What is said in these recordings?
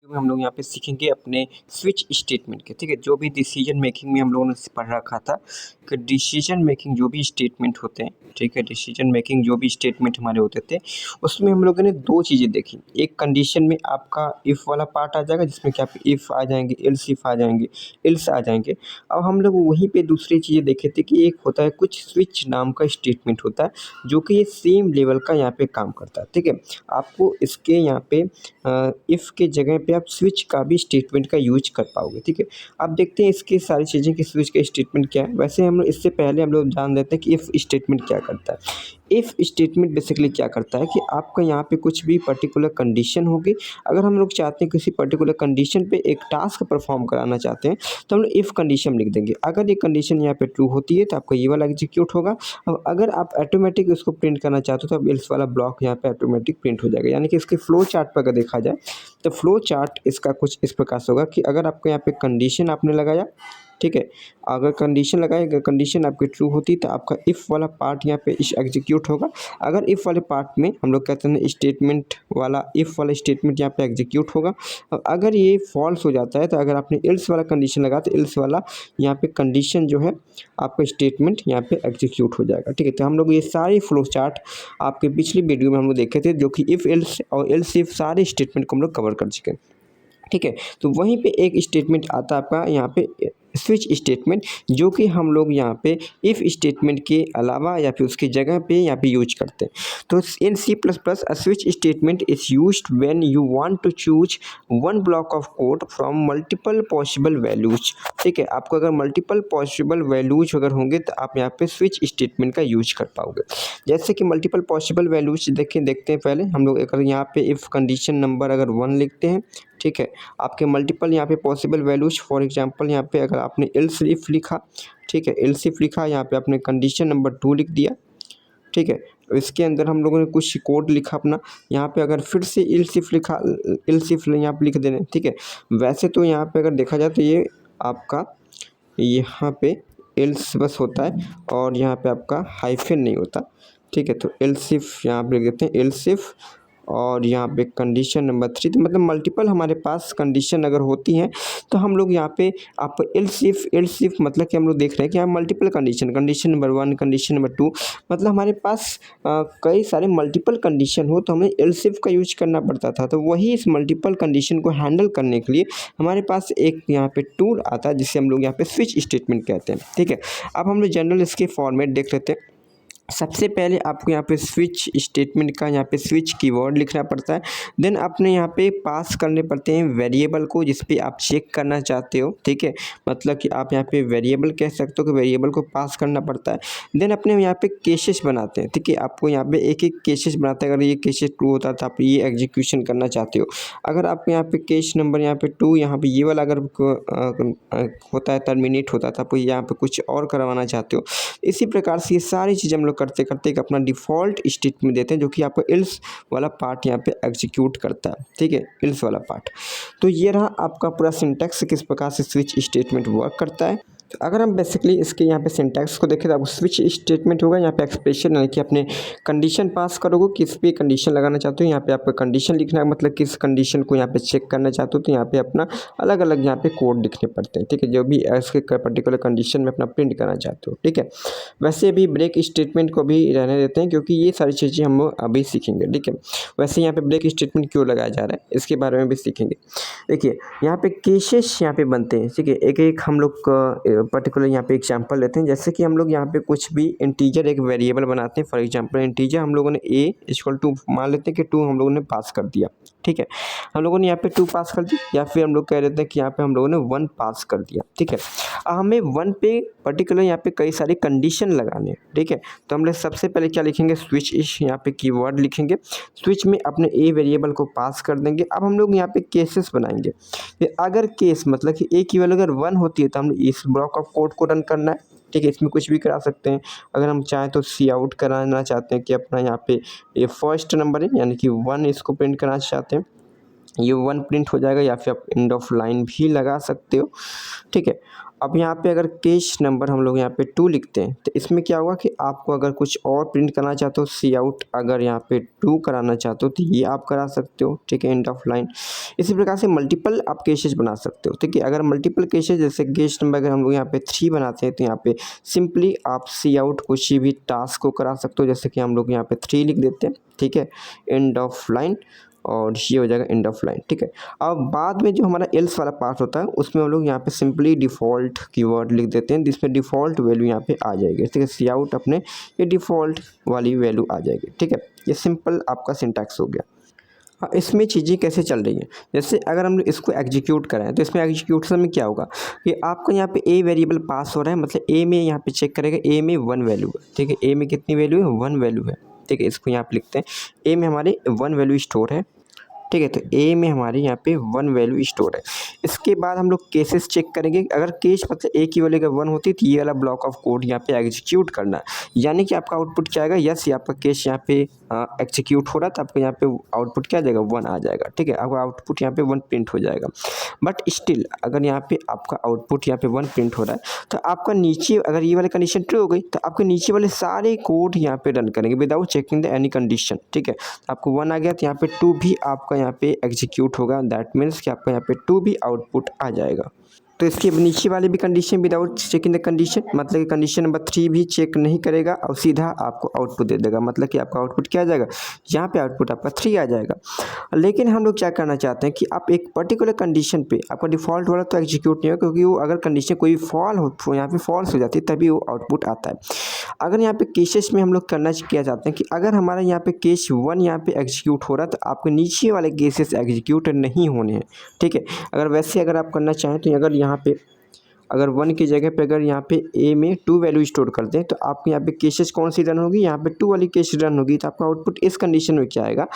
तो हम लोग यहाँ पे सीखेंगे अपने स्विच स्टेटमेंट के। ठीक है, जो भी डिसीजन मेकिंग में हम लोगों ने पढ़ रखा था कि डिसीजन मेकिंग जो भी स्टेटमेंट होते हैं, ठीक है, डिसीजन मेकिंग जो भी स्टेटमेंट हमारे होते थे उसमें हम लोगों ने दो चीज़ें देखी। एक कंडीशन में आपका इफ़ वाला पार्ट आ जाएगा जिसमें कि आप इफ़ आ जाएंगे, एल्स इफ आ जाएंगे, एल्स आ जाएंगे। अब हम लोग वहीं पे दूसरी चीज़ें देखे थे कि एक होता है कुछ स्विच नाम का स्टेटमेंट होता है जो कि ये सेम लेवल का यहाँ पे काम करता है। ठीक है, आपको इसके यहाँ पे इफ़ के जगह पे आप स्विच का भी स्टेटमेंट का यूज कर पाओगे। ठीक है, अब देखते हैं इसकी सारी चीज़ें कि स्विच का स्टेटमेंट क्या है। वैसे हम लोग इससे पहले हम लोग जान लेते हैं कि इफ़ स्टेटमेंट क्या करता है। इफ़ स्टेटमेंट बेसिकली क्या करता है कि आपका यहाँ पे कुछ भी पर्टिकुलर कंडीशन होगी, अगर हम लोग चाहते हैं किसी पर्टिकुलर कंडीशन पे एक टास्क परफॉर्म कराना चाहते हैं तो हम लोग इफ़ कंडीशन लिख देंगे। अगर ये कंडीशन यहाँ पे ट्रू होती है तो आपका ये वाला एग्जीक्यूट होगा। अब अगर आप ऑटोमेटिक उसको प्रिंट करना चाहते हो तो अब एल्स वाला ब्लॉक यहाँ पे ऑटोमेटिक प्रिंट हो जाएगा। यानी कि इसके फ्लो चार्ट पर अगर देखा जाए तो फ्लो चार्ट इसका कुछ इस प्रकार से होगा कि अगर आपको यहाँ पे कंडीशन आपने लगाया, ठीक है, अगर कंडीशन लगाएगा, कंडीशन आपकी ट्रू होती तो आपका इफ़ वाला पार्ट यहाँ पे एग्जीक्यूट होगा। अगर इफ़ वाले पार्ट में हम लोग कहते हैं स्टेटमेंट वाला इफ़ वाला स्टेटमेंट यहाँ पे एग्जीक्यूट होगा। और अगर ये फॉल्स हो जाता है तो अगर आपने एल्स वाला कंडीशन लगाया तो एल्स वाला यहाँ पे कंडीशन जो है आपका स्टेटमेंट यहाँ पे एग्जीक्यूट हो जाएगा। ठीक है, तो हम लोग ये सारे फ्लो चार्ट आपके पिछली वीडियो में हम लोग देखे थे जो कि इफ़ एल्स और एल्स इफ सारे स्टेटमेंट को हम लोग कवर कर चुके हैं। ठीक है, तो वहीं पे एक स्टेटमेंट आता है आपका यहाँ पे स्विच स्टेटमेंट, जो कि हम लोग यहाँ पे इफ़ स्टेटमेंट के अलावा या फिर उसकी जगह पे यहाँ पे यूज करते हैं। तो in C plus plus a switch statement is used when you want to choose one block of code from multiple possible values. ठीक है, आपको अगर मल्टीपल पॉसिबल वैल्यूज अगर होंगे तो आप यहाँ पे स्विच स्टेटमेंट का यूज कर पाओगे। जैसे कि मल्टीपल पॉसिबल वैल्यूज देखते हैं पहले हम लोग। अगर यहाँ पे इफ़ कंडीशन नंबर अगर 1 लिखते हैं, ठीक है, आपके मल्टीपल यहाँ पे पॉसिबल वैल्यूज, फॉर एग्जांपल यहाँ पे अगर आपने एल्स इफ लिखा, ठीक है, एल्स इफ लिखा, यहाँ पे आपने कंडीशन नंबर 2 लिख दिया। ठीक है, इसके अंदर हम लोगों ने कुछ कोड लिखा अपना, यहाँ पे अगर फिर से एल्स इफ लिखा, एल्स इफ यहाँ पे लिख देना। ठीक है, वैसे तो यहाँ पे अगर देखा जाए तो ये आपका यहाँ पे एल्स बस होता है और यहाँ पे आपका हाइफन नहीं होता। ठीक है, तो एल्स इफ यहाँ पे लिख देते हैं एल्स इफ और यहाँ पे कंडीशन नंबर 3। तो मतलब मल्टीपल हमारे पास कंडीशन अगर होती हैं तो हम लोग यहाँ पे आप एल्स इफ मतलब कि हम लोग देख रहे हैं कि यहाँ multiple condition, condition number 1, condition number 2, मतलब हमारे पास कई सारे मल्टीपल कंडीशन हो तो हमें एल्स इफ का यूज करना पड़ता था। तो वही इस मल्टीपल कंडीशन को हैंडल करने के लिए हमारे पास एक यहाँ पे टूल आता है जिसे हम लोग यहाँ पे स्विच स्टेटमेंट कहते हैं। ठीक है, अब हम लोग जनरल इसके फॉर्मेट देख लेते हैं। सबसे पहले आपको यहाँ पे स्विच स्टेटमेंट का यहाँ पे स्विच कीवर्ड लिखना पड़ता है। देन अपने यहाँ पे पास करने पड़ते हैं वेरिएबल को जिस पे आप चेक करना चाहते हो। ठीक है, मतलब कि आप यहाँ पे वेरिएबल कह सकते हो कि वेरिएबल को पास करना पड़ता है। देन अपने यहाँ पे केसेस बनाते हैं। ठीक है, आपको यहाँ पे एक एक केसेस बनाते हैं। अगर ये केसेस ट्रू होता है तो आप ये एग्जीक्यूशन करना चाहते हो। अगर आप यहाँ पे केस नंबर यहाँ पे 2, यहाँ पे ये वाला अगर होता है टर्मिनेट होता था, आप यहाँ पे कुछ और करवाना चाहते हो। इसी प्रकार से ये सारी चीज़ें हम लोग करते करते एक अपना डिफ़ॉल्ट स्टेटमेंट देते हैं जो कि आपको एल्स वाला पार्ट यहाँ पे एग्जीक्यूट करता है। ठीक है, एल्स वाला पार्ट। तो ये रहा आपका पूरा सिंटैक्स किस प्रकार से स्विच स्टेटमेंट वर्क करता है। तो अगर हम बेसिकली इसके यहाँ पे सिंटैक्स को देखें तो आपको स्विच स्टेटमेंट होगा, यहाँ पे एक्सप्रेशन यानी कि अपने कंडीशन पास करोगे, किस पे कंडीशन लगाना चाहते हो, यहाँ पे आपको कंडीशन लिखना है, मतलब किस कंडीशन को यहाँ पे चेक करना चाहते हो तो यहाँ पे अपना अलग अलग यहाँ पे कोड लिखने पड़ते हैं। ठीक है, जो भी इसके पर्टिकुलर कंडीशन में अपना प्रिंट करना चाहते हो। ठीक है, वैसे अभी ब्रेक स्टेटमेंट को भी रहने देते हैं क्योंकि ये सारी चीज़ें हम अभी सीखेंगे। ठीक है, वैसे यहाँ पे ब्रेक स्टेटमेंट क्यों लगाया जा रहा है इसके बारे में भी सीखेंगे। देखिए यहाँ पे केसेस यहाँ पे बनते हैं। ठीक है, एक एक हम लोग पर्टिकुलर यहाँ पे एग्जांपल लेते हैं। जैसे कि हम लोग यहाँ पे कुछ भी इंटीजर एक वेरिएबल बनाते हैं। फॉर एग्जांपल इंटीजर हम लोगों ने a = 2 मान लेते हैं कि 2 हम लोगों ने पास कर दिया। ठीक है, हम लोगों ने यहाँ पे 2 पास कर दी, या फिर हम लोग कह देते हैं कि यहाँ पे हम लोगों ने 1 पास कर दिया। ठीक है, हमें 1 पे पर्टिकुलर यहाँ पे कई सारे कंडीशन लगाने हैं। ठीक है, तो हम लोग सबसे पहले क्या लिखेंगे, स्विच इश यहाँ पे कीवर्ड लिखेंगे, स्विच में अपने a वेरिएबल को पास कर देंगे। अब हम लोग यहाँ पे केसेस बनाएंगे। अगर केस मतलब कि a की वैल्यू अगर 1 होती है तो हम इस ब्लॉक ऑफ कोड को रन करना है। ठीक है, इसमें कुछ भी करा सकते हैं। अगर हम चाहें तो सी आउट कराना चाहते हैं कि अपना यहाँ पे ये फर्स्ट नंबर है यानी कि 1 इसको प्रिंट कराना चाहते हैं। ये 1 प्रिंट हो जाएगा, या फिर आप एंड ऑफ लाइन भी लगा सकते हो, ठीक है। अब यहाँ पे अगर केस नंबर हम लोग यहाँ पे 2 लिखते हैं तो इसमें क्या होगा कि आपको अगर कुछ और प्रिंट करना चाहते हो, सी आउट अगर यहाँ पे 2 कराना चाहते हो तो ये आप करा सकते हो, ठीक है, एंड ऑफ लाइन। इसी प्रकार से मल्टीपल आप केसेज बना सकते हो, ठीक है। अगर मल्टीपल केसेज जैसे केस नंबर अगर हम लोग यहाँ पे 3 बनाते हैं तो यहाँ पे सिंपली आप सी आउट कुछ भी टास्क को करा सकते हो, जैसे कि हम लोग यहाँ पे 3 लिख देते हैं, ठीक है, एंड ऑफ लाइन, और ये हो जाएगा एंड ऑफ लाइन, ठीक है। अब बाद में जो हमारा एल्स वाला पार्ट होता है उसमें हम लोग यहाँ पे सिंपली डिफ़ॉल्ट कीवर्ड लिख देते हैं, जिसमें डिफ़ॉल्ट वैल्यू यहाँ पे आ जाएगी, ठीक है। सी आउट अपने ये डिफ़ॉल्ट वाली वैल्यू आ जाएगी, ठीक है। ये सिंपल आपका सिंटैक्स हो गया। हाँ, इसमें चीज़ें कैसे चल रही हैं, जैसे अगर हम लोग इसको एग्जीक्यूट करें तो इसमें एग्जीक्यूशन में क्या होगा कि आपको यहाँ पे ए वेरिएबल पास हो रहा है, मतलब ए में यहाँ पे चेक करेगा, ए में 1 वैल्यू है, ठीक है। ए में कितनी वैल्यू है, 1 वैल्यू है, ठीक है। इसको यहाँ पे लिखते हैं, ए में हमारे 1 वैल्यू स्टोर है, ठीक है। तो ए में हमारे यहाँ पे 1 वैल्यू स्टोर है। इसके बाद हम लोग केसेस चेक करेंगे, अगर केस मतलब ए की वैल्यू अगर 1 होती है तो ये वाला ब्लॉक ऑफ कोड यहाँ पे एग्जीक्यूट करना है, यानी कि आपका आउटपुट क्या आएगा, यस, ये आपका केस यहाँ पे एग्जीक्यूट हो रहा है तो आपको यहाँ पे आउटपुट क्या आ जाएगा, 1 आ जाएगा, ठीक है। आपका आउटपुट यहाँ पे 1 प्रिंट हो जाएगा। बट स्टिल अगर यहाँ पे आपका आउटपुट यहाँ पे 1 प्रिंट हो रहा है तो आपका नीचे अगर ये वाली कंडीशन ट्रू हो गई तो आपके नीचे वाले सारे कोड यहाँ पे रन करेंगे without checking the any condition, ठीक है। आपको 1 आ गया तो यहाँ पे 2 भी आपका यहाँ पे एग्जीक्यूट होगा, दैट मीन्स कि आपका यहाँ पे 2 भी आउटपुट आ जाएगा। तो इसके नीचे वाले भी condition without checking the condition, मतलब कि कंडीशन नंबर 3 भी चेक नहीं करेगा और सीधा आपको आउटपुट दे देगा, मतलब कि आपका आउटपुट क्या आ जाएगा, यहाँ पे आउटपुट आपका 3 आ जाएगा। लेकिन हम लोग क्या करना चाहते हैं कि आप एक पर्टिकुलर कंडीशन पे आपका डिफ़ॉल्ट वाला तो एग्जीक्यूट नहीं होगा, क्योंकि वो अगर कंडीशन कोई यहाँ पे फॉल्स हो जाती है तभी वो आउटपुट आता है। अगर यहाँ पे केसेस में हम लोग किया चाहते हैं कि अगर हमारा यहाँ पे केस 1 यहाँ पे एग्जीक्यूट हो रहा है तो आपके नीचे वाले केसेस एग्जीक्यूट नहीं होने हैं, ठीक है। अगर वैसे अगर आप करना चाहें तो अगर यहाँ पे अगर 1 की जगह पे अगर यहाँ पे ए में 2 वैल्यू स्टोर कर दें तो आपके यहाँ पे केसेस कौन सी रन होगी, यहाँ पे 2 वाली केस रन होगी, तो आपका आउटपुट इस कंडीशन में क्या आएगा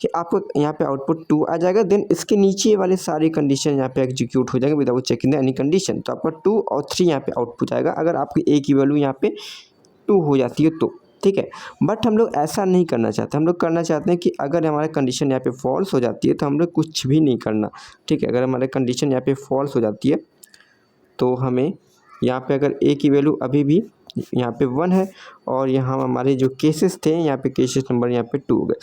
कि आपको यहाँ पे आउटपुट 2 आ जाएगा, देन इसके नीचे वाले सारे कंडीशन यहाँ पे एग्जीक्यूट हो जाएंगे without checking the any condition, तो आपका 2 और 3 यहाँ पे आउटपुट आएगा अगर आपकी ए की वैल्यू यहाँ पे 2 हो जाती है तो, ठीक है। बट हम लोग ऐसा नहीं करना चाहते, हम लोग करना चाहते हैं कि अगर हमारा कंडीशन यहाँ पे फॉल्स हो जाती है तो हम लोग कुछ भी नहीं करना, ठीक है। अगर हमारे कंडीशन यहाँ पे फॉल्स हो जाती है तो हमें यहाँ पे अगर ए की वैल्यू अभी भी यहाँ पे 1 है और यहाँ हमारे जो केसेस थे यहाँ पे केसेस नंबर यहाँ पे 2 हो गए।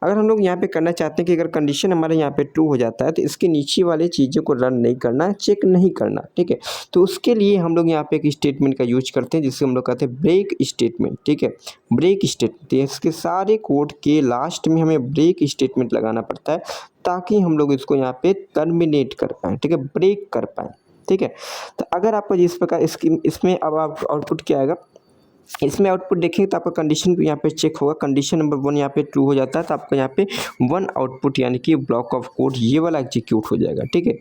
अगर हम लोग यहाँ पे करना चाहते हैं कि अगर कंडीशन हमारे यहाँ पे 2 हो जाता है तो इसके नीचे वाले चीज़ों को रन नहीं करना, चेक नहीं करना, ठीक है। तो उसके लिए हम लोग यहाँ पे एक स्टेटमेंट का यूज करते हैं जिससे हम लोग कहते हैं ब्रेक स्टेटमेंट, ठीक है। ब्रेक स्टेटमेंट, इसके सारे कोड के लास्ट में हमें ब्रेक स्टेटमेंट लगाना पड़ता है ताकि हम लोग इसको यहाँ पे टर्मिनेट कर पाएँ, ठीक है, ब्रेक कर पाएँ, ठीक है। तो अगर आपको जिस प्रकार इसमें अब आप आउटपुट क्या आएगा, इसमें आउटपुट देखेंगे तो आपका कंडीशन यहाँ पे चेक होगा, कंडीशन नंबर 1 यहाँ पे ट्रू हो जाता है तो आपका यहाँ पे 1 आउटपुट यानी कि ब्लॉक ऑफ कोड ये वाला एग्जीक्यूट हो जाएगा, ठीक है।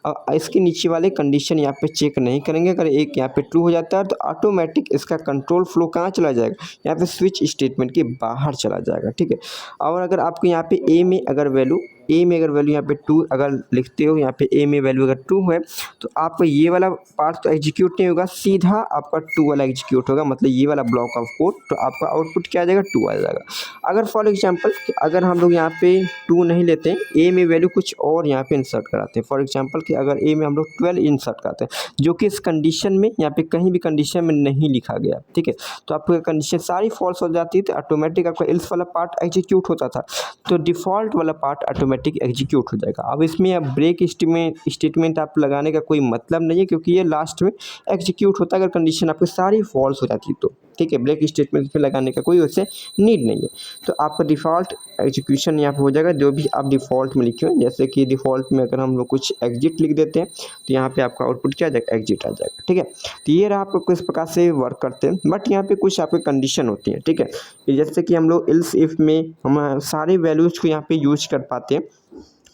अब इसके नीचे वाले कंडीशन यहाँ पे चेक नहीं करेंगे, अगर एक यहाँ पे ट्रू हो जाता है तो ऑटोमेटिक इसका कंट्रोल फ्लो कहाँ चला जाएगा, यहाँ पे स्विच स्टेटमेंट के बाहर चला जाएगा, ठीक है। और अगर आपको यहाँ पे ए में अगर वैल्यू यहाँ पे 2 अगर लिखते हो, यहाँ पे ए में वैल्यू अगर 2 है तो आपको ये वाला पार्ट तो एग्जीक्यूट नहीं होगा, सीधा आपका 2 वाला एग्जीक्यूट होगा, मतलब ये वाला ब्लॉक ऑफ कोड, तो आपका आउटपुट क्या आ जाएगा, 2 आ जाएगा। अगर फॉर एग्जांपल अगर हम लोग यहाँ पे 2 नहीं लेते हैं, ए में वैल्यू कुछ और यहाँ पे इंसर्ट कराते हैं, फॉर एग्जांपल कि अगर ए में हम लोग 12 इंसर्ट कराते हैं जो कि इस कंडीशन में यहाँ पे कहीं भी कंडीशन में नहीं लिखा गया, ठीक है। तो आपकी कंडीशन सारी फॉल्स हो जाती है तो ऑटोमेटिक आपका एल्स वाला पार्ट एग्जीक्यूट होता था, तो डिफ़ॉल्ट वाला पार्ट ऑटोमेटिक एग्जीक्यूट हो जाएगा। अब इसमें आप ब्रेक स्टेटमेंट आप लगाने का कोई मतलब नहीं है, क्योंकि ये लास्ट में एग्जीक्यूट होता है अगर कंडीशन आपकी सारी फॉल्स हो जाती है तो, ठीक है। ब्रेक स्टेटमेंट पे लगाने का कोई उससे नीड नहीं है, तो आपका डिफ़ॉल्ट एग्जीक्यूशन यहाँ पे हो जाएगा जो भी आप डिफ़ॉल्ट में लिखे हो, जैसे कि डिफ़ॉल्ट में अगर हम लोग कुछ एग्जिट लिख देते हैं तो यहाँ पे आपका आउटपुट क्या आ जाएगा, एग्जिट आ जाएगा, ठीक है। तो ये रहा आपको किस प्रकार से वर्क करते हैं, बट यहाँ पे कुछ आपके कंडीशन होती है, ठीक है। जैसे कि हम लोग एल्स इफ में हम सारे वैल्यूज़ को यहाँ पे यूज कर पाते हैं,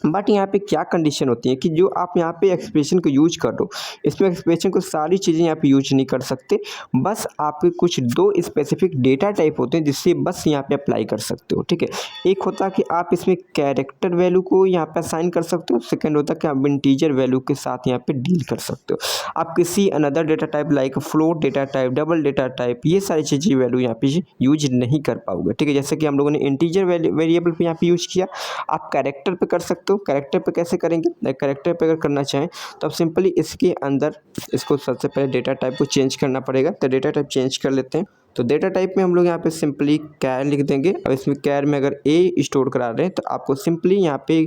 बट यहाँ पे क्या कंडीशन होती है कि जो आप यहाँ पे एक्सप्रेशन को यूज कर दो, इसमें एक्सप्रेशन को सारी चीज़ें यहाँ पे यूज नहीं कर सकते, बस आपके कुछ 2 स्पेसिफिक डेटा टाइप होते हैं जिससे बस यहाँ पे अप्लाई कर सकते हो, ठीक है। एक होता है कि आप इसमें कैरेक्टर वैल्यू को यहाँ पे असाइन कर सकते हो, सेकेंड होता है कि आप इंटीजर वैल्यू के साथ यहाँ पे डील कर सकते हो। आप किसी another data type like float data type, double data type, ये सारी चीज़ें वैल्यू यहाँ पे यूज नहीं कर पाओगे, ठीक है। जैसे कि हम लोगों ने इंटीजर वेरिएबल पे यहाँ पे यूज किया, आप कैरेक्टर पे कर सकते सकते हो। कैरेक्टर पे कैसे करेंगे, कैरेक्टर पे अगर करना चाहें तो आप सिंपली इसके अंदर इसको सबसे पहले डेटा टाइप को चेंज करना पड़ेगा। तो डेटा टाइप चेंज कर लेते हैं। तो डेटा टाइप में हम लोग यहाँ पे सिंपली कैर लिख देंगे। और इसमें कैर में अगर ए स्टोर करा रहे हैं तो आपको सिंपली यहाँ पे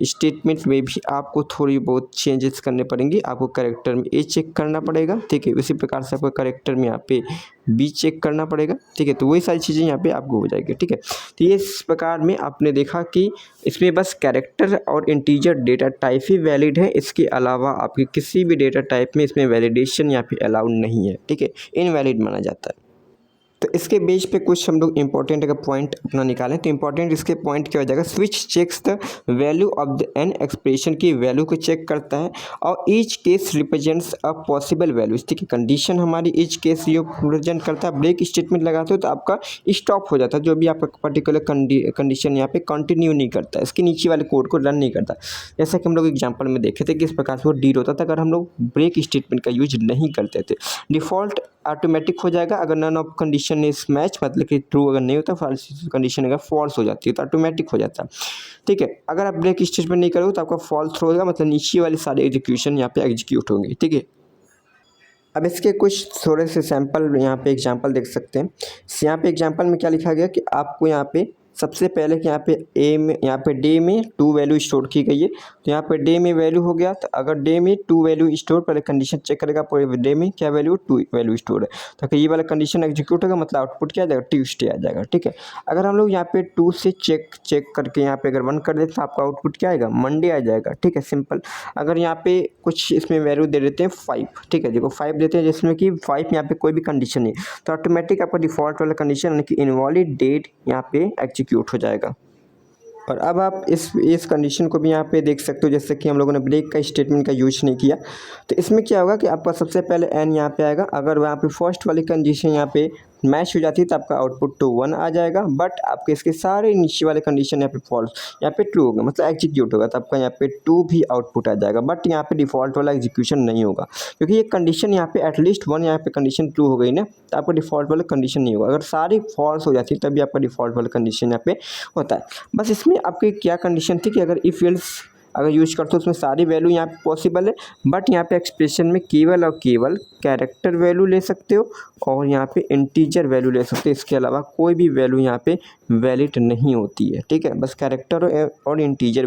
स्टेटमेंट में भी आपको थोड़ी बहुत चेंजेस करने पड़ेंगे। आपको कैरेक्टर में ए चेक करना पड़ेगा, ठीक है। उसी प्रकार से आपको कैरेक्टर में यहाँ पे बी चेक करना पड़ेगा, ठीक है। तो वही सारी चीज़ें यहाँ पे आपको हो जाएगी, ठीक है। तो ये इस प्रकार में आपने देखा कि इसमें बस कैरेक्टर और इंटीजर डेटा टाइप ही वैलिड है। इसके अलावा आपके किसी भी डेटा टाइप में इसमें वैलिडेशन यहाँ पे अलाउड नहीं है, ठीक है, इनवैलिड माना जाता है। तो इसके बेस पे कुछ हम लोग इंपॉर्टेंट अगर पॉइंट अपना निकालें तो इंपॉर्टेंट इसके पॉइंट क्या हो जाएगा, switch checks the value of the an expression की वैल्यू को चेक करता है और each case represents a possible value, ठीक है। कंडीशन हमारी ईच केस ये रिप्रेजेंट करता है। ब्रेक स्टेटमेंट लगाते हो तो आपका स्टॉप हो जाता है, जो भी आपका पर्टिकुलर कंडीशन यहाँ पे कंटिन्यू नहीं करता, इसके नीचे वाले कोड को रन नहीं करता। जैसा कि हम लोग एग्जाम्पल में देखे थे कि इस प्रकार से वो डील होता था अगर हम लोग ब्रेक स्टेटमेंट का यूज नहीं करते थे। डिफ़ॉल्ट ऑटोमेटिक हो जाएगा अगर none of condition is match, मतलब कि ट्रू अगर नहीं होता, फॉल्स कंडीशन अगर फॉल्स हो जाती है तो ऑटोमेटिक हो जाता है, ठीक है। अगर आप ब्रेक स्टेटमेंट नहीं करोगे तो आपका फॉल्स होगा, मतलब नीचे वाली सारी एग्जीक्यूशन यहाँ पे एग्जीक्यूट होंगी, ठीक है। अब इसके कुछ थोड़े से सैंपल यहाँ पे एग्जांपल देख सकते हैं। यहाँ पे एग्जांपल में क्या लिखा गया कि आपको यहाँ पे सबसे पहले कि यहाँ पे ए में यहाँ पे डे में 2 वैल्यू स्टोर की गई है। तो यहाँ पे डे में वैल्यू हो गया, तो अगर डे में 2 वैल्यू स्टोर, पहले कंडीशन चेक करेगा पूरे डे में क्या वैल्यू 2 वैल्यू स्टोर है। तो अगर ये वाला कंडीशन एग्जीक्यूट होगा मतलब आउटपुट क्या आ जाएगा, ट्यूसडे आ जाएगा, ठीक है। अगर हम लोग यहाँ पे 2 से चेक करके यहाँ पे अगर 1 कर देते तो आपका आउटपुट क्या आएगा, मंडे आ जाएगा, ठीक है, सिंपल। अगर यहाँ पे कुछ इसमें वैल्यू दे देते हैं 5, ठीक है, देखो 5 देते हैं जिसमें कि 5 यहाँ पे कोई भी कंडीशन नहीं, तो ऑटोमेटिक आपका डिफॉल्ट वाला कंडीशन यानी कि इनवैलिड डेट यहाँ पे एग्जीक्यूट हो जाएगा। और अब आप इस कंडीशन को भी यहाँ पे देख सकते हो, जैसे कि हम लोगों ने ब्रेक का स्टेटमेंट का यूज नहीं किया। तो इसमें क्या होगा कि आपका सबसे पहले एन यहाँ पे आएगा, अगर वहाँ पे फर्स्ट वाली कंडीशन यहाँ पे मैच हो जाती है तो आपका आउटपुट टू 1 आ जाएगा। बट आपके इसके सारे नीचे वाले कंडीशन यहाँ पे फॉल्स, यहाँ पे ट्रू होगा, मतलब एग्जीक्यूट होगा, तो आपका यहाँ पे 2 भी आउटपुट आ जाएगा। बट यहाँ पे डिफॉल्ट वाला एग्जीक्यूशन नहीं होगा, क्योंकि ये कंडीशन यहाँ पे एटलीस्ट 1 यहाँ पे कंडीशन ट्रू हो गई ना, तो आपका डिफॉल्ट वाला कंडीशन नहीं होगा। अगर सारी फॉल्स हो जाती है तभी आपका डिफॉल्ट वाला कंडीशन यहाँ पे होता है। बस इसमें आपकी क्या कंडीशन थी कि अगर इफ एल्स अगर यूज करते हो उसमें सारी वैल्यू यहाँ पे पॉसिबल है, बट यहाँ पे एक्सप्रेशन में केवल और केवल कैरेक्टर वैल्यू ले सकते हो और यहाँ पे इंटीजर वैल्यू ले सकते हो। इसके अलावा कोई भी वैल्यू यहाँ पे वैलिड नहीं होती है, ठीक है। बस कैरेक्टर और इंटीजर